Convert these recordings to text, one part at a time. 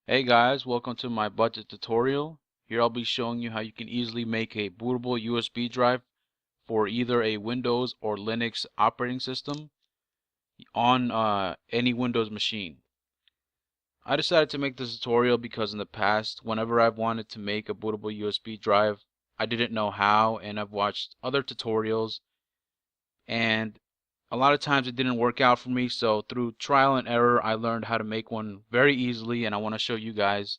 Hey guys, welcome to my budget tutorial. Here I'll be showing you how you can easily make a bootable USB drive for either a Windows or Linux operating system on any Windows machine. I decided to make this tutorial because in the past, whenever I've wanted to make a bootable USB drive, I didn't know how, and I've watched other tutorials, and a lot of times it didn't work out for me. So through trial and error, I learned how to make one very easily, and I want to show you guys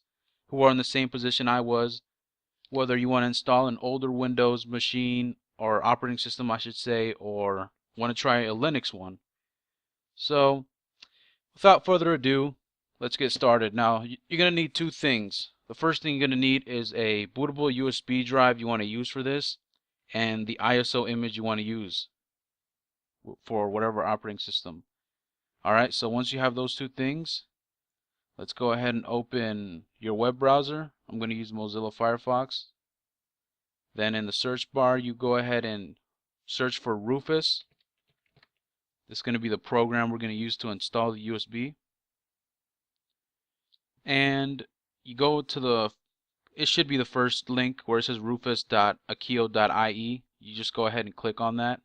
who are in the same position I was, whether you want to install an older Windows machine or operating system I should say, or want to try a Linux one. So without further ado, let's get started. Now you're going to need two things. The first thing you're going to need is a bootable USB drive you want to use for this, and the ISO image you want to use for whatever operating system. Alright, so once you have those two things, let's go ahead and open your web browser. I'm going to use Mozilla Firefox. Then in the search bar, you go ahead and search for Rufus. This is going to be the program we're going to use to install the USB. And you go to it should be the first link where it says rufus.akio.ie. You just go ahead and click on that.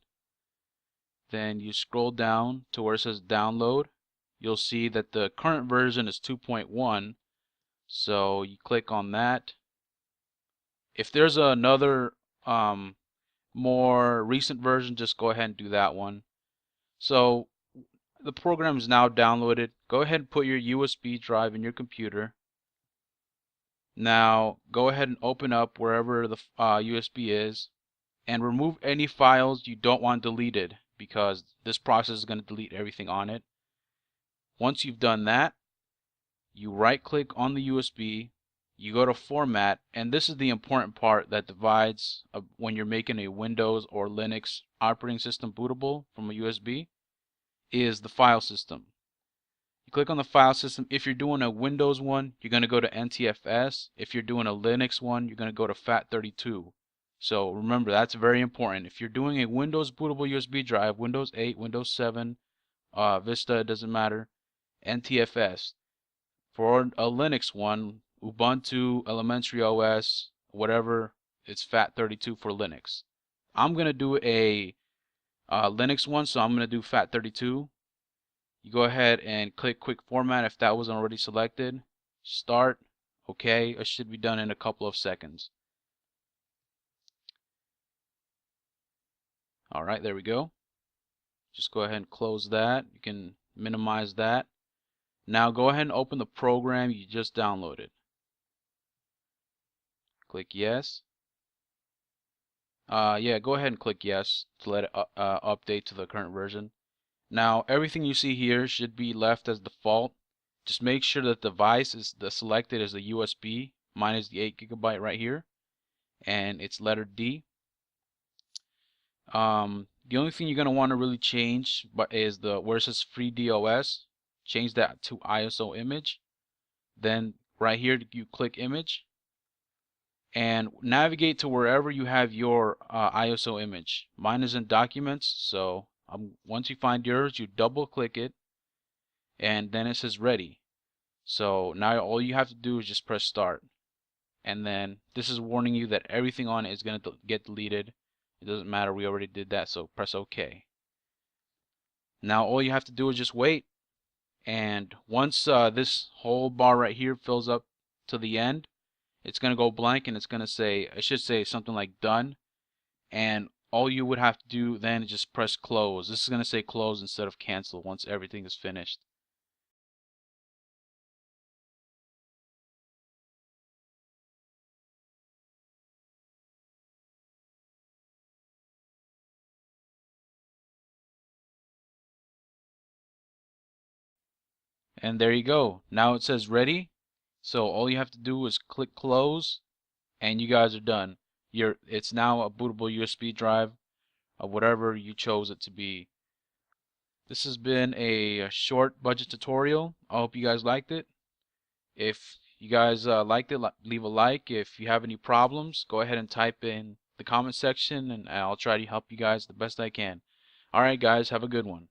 Then you scroll down to where it says download. You'll see that the current version is 2.1. So you click on that. If there's another more recent version, just go ahead and do that one. So the program is now downloaded. Go ahead and put your USB drive in your computer. Now go ahead and open up wherever the USB is and remove any files you don't want deleted, because this process is going to delete everything on it. Once you've done that, you right click on the USB, you go to format, and this is the important part that divides when you're making a Windows or Linux operating system bootable from a USB, is the file system. You click on the file system. If you're doing a Windows one, you're going to go to NTFS. If you're doing a Linux one, you're going to go to FAT32. So remember, that's very important. If you're doing a Windows bootable USB drive, Windows 8, Windows 7, Vista, it doesn't matter, NTFS. For a Linux one, Ubuntu, Elementary OS, whatever, it's FAT32 for Linux. I'm going to do a Linux one, so I'm going to do FAT32. You go ahead and click quick format if that wasn't already selected. Start. Okay, it should be done in a couple of seconds. Alright, there we go. Just go ahead and close that. You can minimize that. Now go ahead and open the program you just downloaded. Click yes. Yeah, go ahead and click yes to let it update to the current version. Now everything you see here should be left as default. Just make sure that the device is selected as a USB. Mine is the 8 GB right here, and it's letter D. The only thing you're gonna want to really change is the where it says free DOS. Change that to ISO image. Then right here you click image and navigate to wherever you have your ISO image. Mine is in documents, so once you find yours, you double click it, and then it says ready. So now all you have to do is just press start, and then this is warning you that everything on it is going to get deleted. It doesn't matter, we already did that, so press OK. Now all you have to do is just wait, and once this whole bar right here fills up to the end, it's going to go blank, and it's going to say, it should say something like done, and all you would have to do then is just press close. This is going to say close instead of cancel once everything is finished. And there you go. Now it says ready. So all you have to do is click close, and you guys are done. It's now a bootable USB drive of whatever you chose it to be. This has been a short budget tutorial. I hope you guys liked it. If you guys liked it, leave a like. If you have any problems, go ahead and type in the comment section, and I'll try to help you guys the best I can. Alright guys, have a good one.